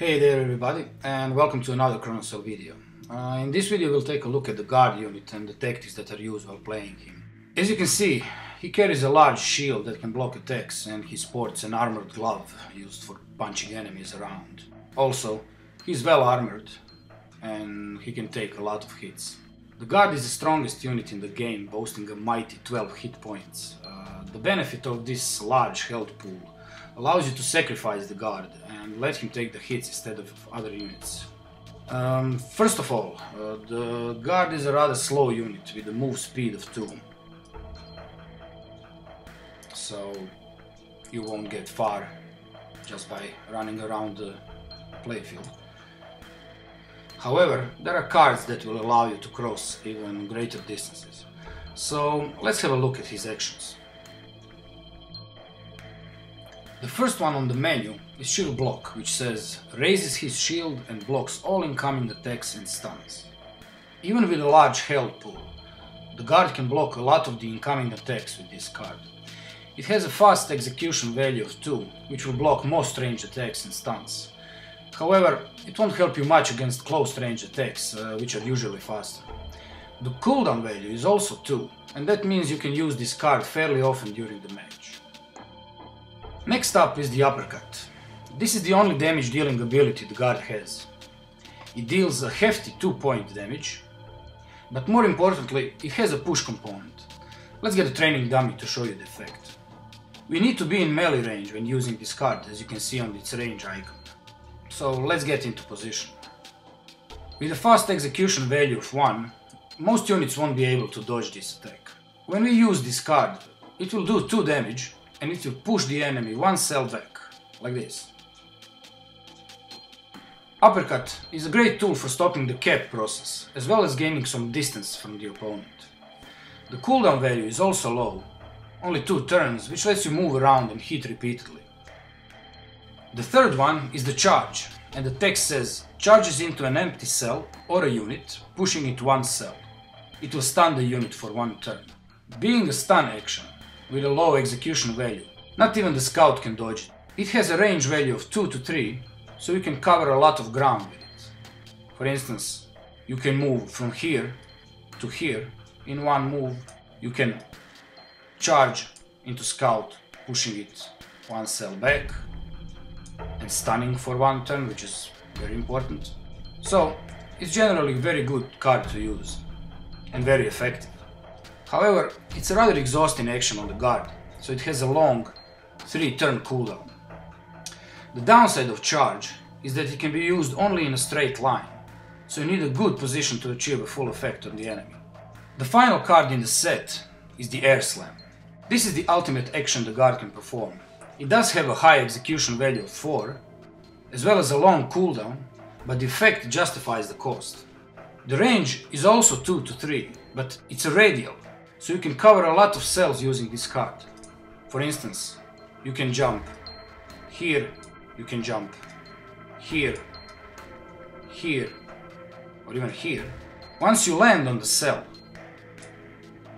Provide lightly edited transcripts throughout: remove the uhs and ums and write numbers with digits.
Hey there everybody, and welcome to another Kronocell video. In this video we'll take a look at the guard unit and the tactics that are used while playing him. As you can see, he carries a large shield that can block attacks, and he sports an armored glove used for punching enemies around. Also, he's well armored and he can take a lot of hits. The guard is the strongest unit in the game, boasting a mighty 12 hit points. The benefit of this large health pool allows you to sacrifice the guard and let him take the hits instead of other units. First of all, the guard is a rather slow unit with a move speed of 2. So you won't get far just by running around the playfield. However, there are cards that will allow you to cross even greater distances. So let's have a look at his actions. The first one on the menu is Shield Block, which says raises his shield and blocks all incoming attacks and stuns. Even with a large health pool, the guard can block a lot of the incoming attacks with this card. It has a fast execution value of 2, which will block most range attacks and stuns. However, it won't help you much against close range attacks, which are usually faster. The cooldown value is also 2, and that means you can use this card fairly often during the match. Next up is the Uppercut. This is the only damage dealing ability the guard has. It deals a hefty 2-point damage, but more importantly, it has a push component. Let's get a training dummy to show you the effect. We need to be in melee range when using this card, as you can see on its range icon. So let's get into position. With a fast execution value of 1, most units won't be able to dodge this attack. When we use this card, it will do 2 damage, and it will push the enemy 1 cell back, like this. Uppercut is a great tool for stopping the cap process, as well as gaining some distance from the opponent. The cooldown value is also low, only 2 turns, which lets you move around and hit repeatedly. The third one is the Charge, and the text says charges into an empty cell or a unit, pushing it 1 cell. It will stun the unit for 1 turn. Being a stun action, with a low execution value, not even the scout can dodge it. It has a range value of 2 to 3, so you can cover a lot of ground with it. For instance, you can move from here to here in 1 move. You can charge into scout, pushing it 1 cell back and stunning for 1 turn, which is very important. So it's generally a very good card to use and very effective. However, it's a rather exhausting action on the guard, so it has a long 3-turn cooldown. The downside of Charge is that it can be used only in a straight line, so you need a good position to achieve a full effect on the enemy. The final card in the set is the Air Slam. This is the ultimate action the guard can perform. It does have a high execution value of 4, as well as a long cooldown, but the effect justifies the cost. The range is also 2 to 3, but it's a radial, so you can cover a lot of cells using this card. For instance, you can jump here, you can jump here, here, or even here. Once you land on the cell,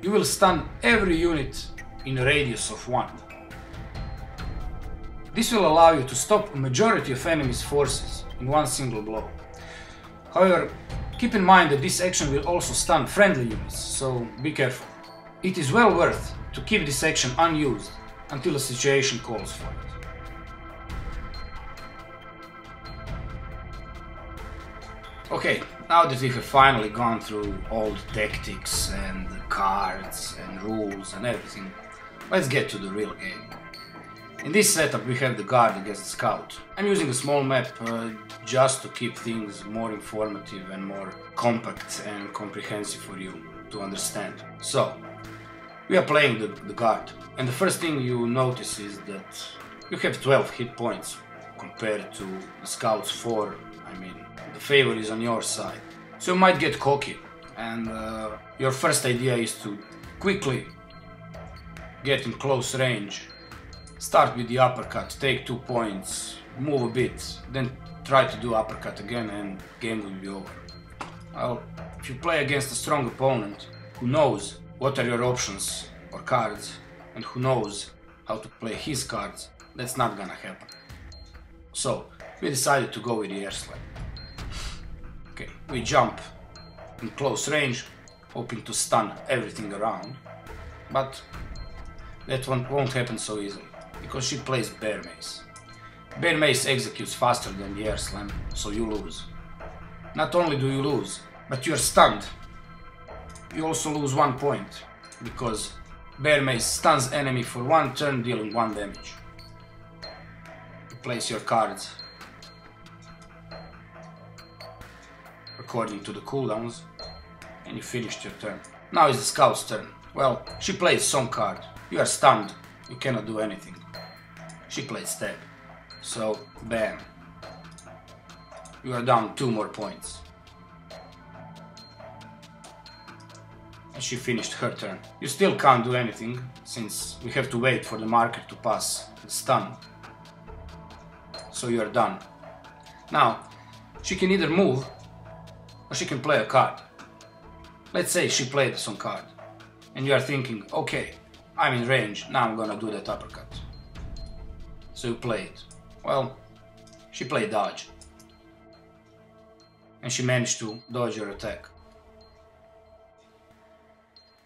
you will stun every unit in a radius of 1. This will allow you to stop a majority of enemies' forces in 1 single blow. However, keep in mind that this action will also stun friendly units, so be careful. It is well worth to keep this action unused until the situation calls for it. Okay, now that we have finally gone through all the tactics and the cards and rules and everything, let's get to the real game. In this setup we have the guard against the scout. I'm using a small map just to keep things more informative and more compact and comprehensive for you to understand. So, we are playing the guard, and the first thing you notice is that you have 12 hit points compared to the scout's 4. I mean, the favor is on your side. So you might get cocky, and your first idea is to quickly get in close range. Start with the uppercut, take 2 points, move a bit, then try to do uppercut again and game will be over. Well, if you play against a strong opponent who knows what are your options or cards and who knows how to play his cards, that's not gonna happen. So, we decided to go with the air slam. Okay, we jump in close range, hoping to stun everything around, but that won't happen so easily, because she plays bear mace. Bear mace executes faster than the air slam, so you lose. Not only do you lose, but you're stunned. You also lose 1 point, because bear mace stuns enemy for 1 turn, dealing 1 damage. You place your cards according to the cooldowns, and you finished your turn. Now is the scout's turn. Well, she plays some card. You are stunned. You cannot do anything. She played stab. So, bam. You are down 2 more points. And she finished her turn. You still can't do anything, since we have to wait for the marker to pass the stun. So you are done. Now, she can either move, or she can play a card. Let's say she played some card, and you are thinking, okay, I'm in range, now I'm gonna do that uppercut. So you play it. Well, she played dodge, and she managed to dodge your attack.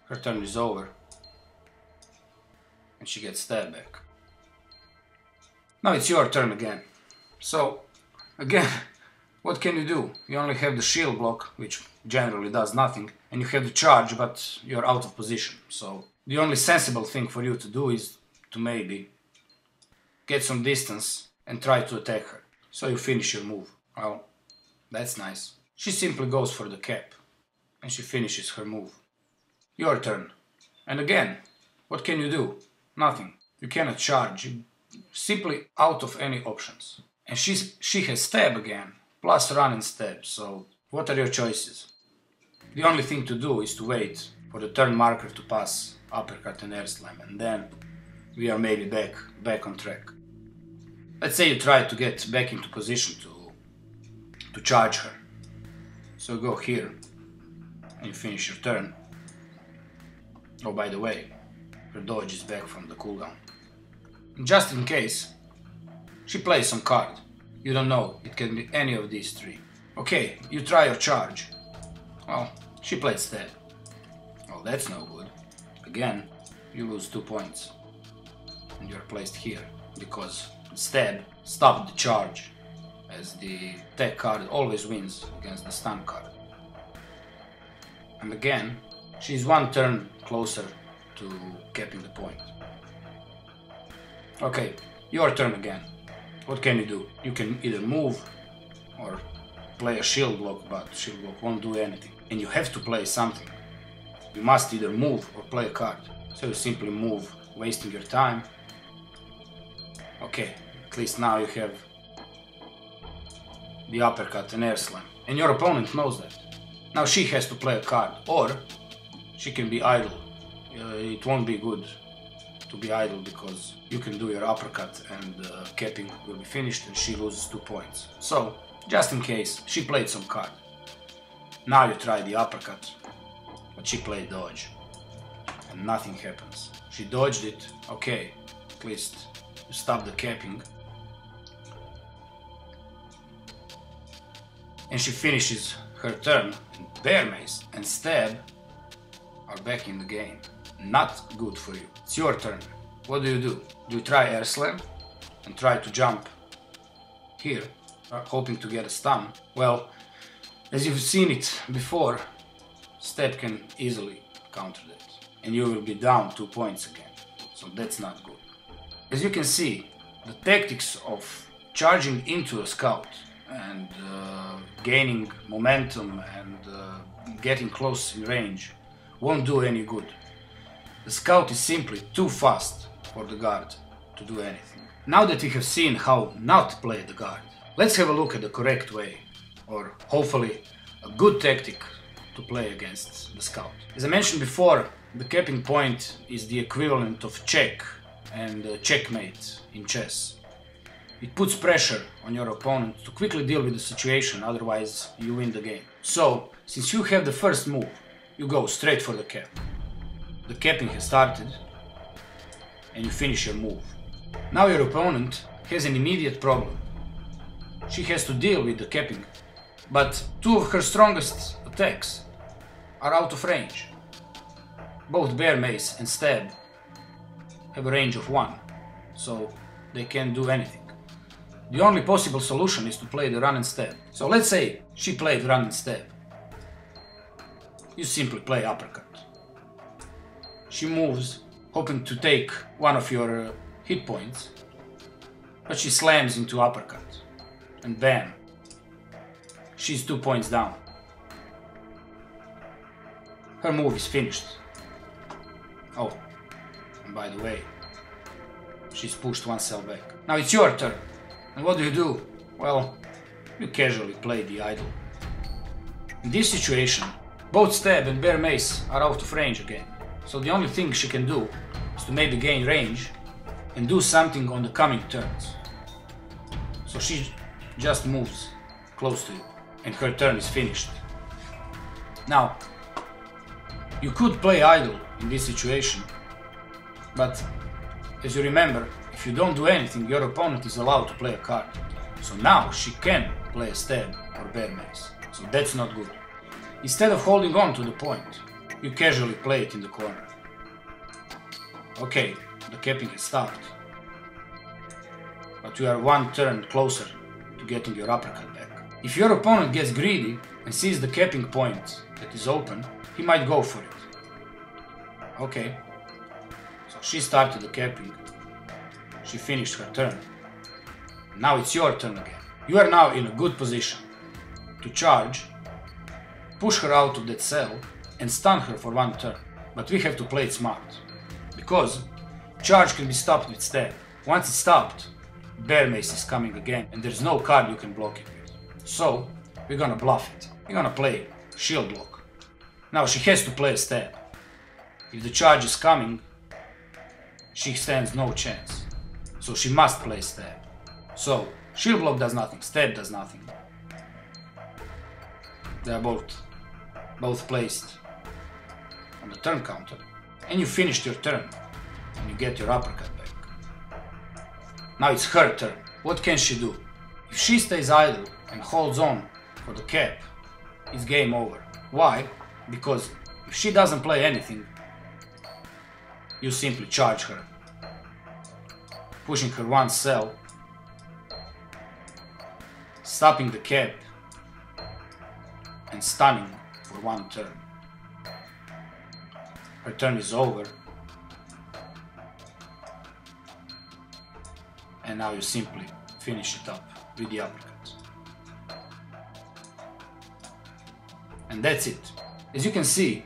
Her turn is over, and she gets stabbed back. Now it's your turn again. So, again, what can you do? You only have the shield block, which generally does nothing, and you have the charge, but you're out of position. So the only sensible thing for you to do is to maybe get some distance and try to attack her. So you finish your move. Well, that's nice. She simply goes for the cap, and she finishes her move. Your turn. And again, what can you do? Nothing. You cannot charge. You're simply out of any options. And she has stab again, plus run and stab, so what are your choices? The only thing to do is to wait for the turn marker to pass uppercut and air slam, and then we are maybe back on track. Let's say you try to get back into position to charge her. So go here, and you finish your turn. Oh, by the way, her dodge is back from the cooldown. And just in case, she plays some card. You don't know, it can be any of these 3. Okay, you try your charge. Well, she played stab. Well, that's no good. Again, you lose 2 points. And you're placed here, because stab stopped the charge, as the attack card always wins against the stun card. And again, she's 1 turn closer to capping the point. Okay, your turn again. What can you do? You can either move or play a shield block, but shield block won't do anything. And you have to play something. You must either move or play a card. So you simply move, wasting your time. Okay, at least now you have the uppercut and air slam. And your opponent knows that. Now she has to play a card, or she can be idle. It won't be good to be idle, because you can do your uppercut and capping will be finished and she loses 2 points. So, just in case, she played some card. Now you try the uppercut, but she played dodge. And nothing happens. She dodged it, okay, at least you stop the capping. And she finishes her turn, and bear mace and stab are back in the game. Not good for you. It's your turn. What do? Do you try air slam and try to jump here, hoping to get a stun? Well, as you've seen it before, stab can easily counter that, and you will be down 2 points again. So that's not good. As you can see, the tactics of charging into a scout and gaining momentum and getting close in range won't do any good. The scout is simply too fast for the guard to do anything. Now that we have seen how not to play the guard, let's have a look at the correct way, or hopefully a good tactic to play against the scout. As I mentioned before, the capping point is the equivalent of check and checkmate in chess. It puts pressure on your opponent to quickly deal with the situation, otherwise you win the game. So, since you have the first move, you go straight for the cap. The capping has started, and you finish your move. Now your opponent has an immediate problem. she has to deal with the capping, but two of her strongest attacks are out of range. Both Bear Mace and Stab have a range of 1, so they can't do anything. The only possible solution is to play the Run and Stab. So let's say she played Run and Stab. You simply play Uppercut. She moves, hoping to take one of your hit points, but she slams into Uppercut, and bam, she's 2 points down. Her move is finished. Oh, and by the way, she's pushed 1 cell back. Now it's your turn, and what do? Well, you casually play the idol. In this situation, both Stab and Bear Mace are out of range again, so the only thing she can do is to maybe gain range and do something on the coming turns. So she just moves close to you, and her turn is finished. Now, you could play idle in this situation, but as you remember, if you don't do anything, your opponent is allowed to play a card. So now she can play a Stab or Bear Mace, so that's not good. Instead of holding on to the point, you casually play it in the corner. Okay, the capping has stopped, but you are 1 turn closer to getting your uppercut back. If your opponent gets greedy and sees the capping point that is open, he might go for it. Okay, so she started the capping, she finished her turn. Now it's your turn again. You are now in a good position to charge, push her out of that cell and stun her for 1 turn. But we have to play it smart, because charge can be stopped with Stab. Once it's stopped, Bear Mace is coming again and there's no card you can block it with. So we're gonna bluff it. We're gonna play Shield Block. Now she has to play a Stab. If the charge is coming, she stands no chance. So she must play Stab. So Shield Block does nothing, Stab does nothing. They are both placed on the turn counter, and you finished your turn and you get your uppercut back. Now it's her turn. What can she do? If she stays idle and holds on for the cap, it's game over. Why? Because if she doesn't play anything, you simply charge her, pushing her 1 cell, stopping the cap, and stunning for 1 turn. Her turn is over, and now you simply finish it up with the uppercut. And that's it. As you can see,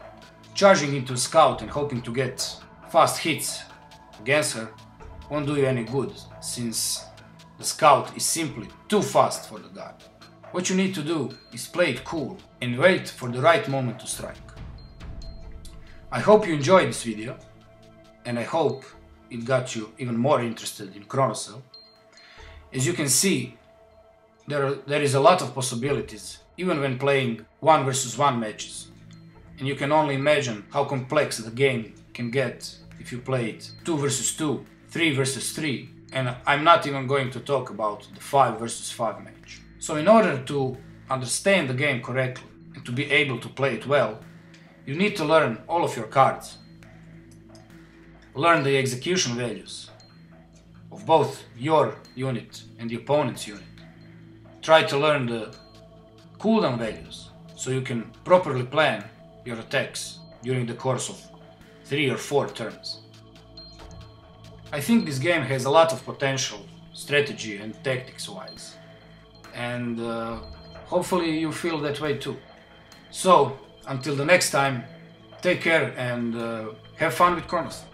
charging into a scout and hoping to get fast hits against her won't do you any good, since the scout is simply too fast for the guard. What you need to do is play it cool and wait for the right moment to strike. I hope you enjoyed this video, and I hope it got you even more interested in Kronocell. As you can see, there is a lot of possibilities even when playing 1 versus 1 matches, and you can only imagine how complex the game can get if you play it 2 versus 2, 3 versus 3, and I'm not even going to talk about the 5 versus 5 match. So in order to understand the game correctly and to be able to play it well, you need to learn all of your cards. Learn the execution values of both your unit and the opponent's unit. Try to learn the cooldown values so you can properly plan your attacks during the course of 3 or 4 turns. I think this game has a lot of potential, strategy and tactics wise, and hopefully you feel that way too. So until the next time, take care and have fun with Kronocell.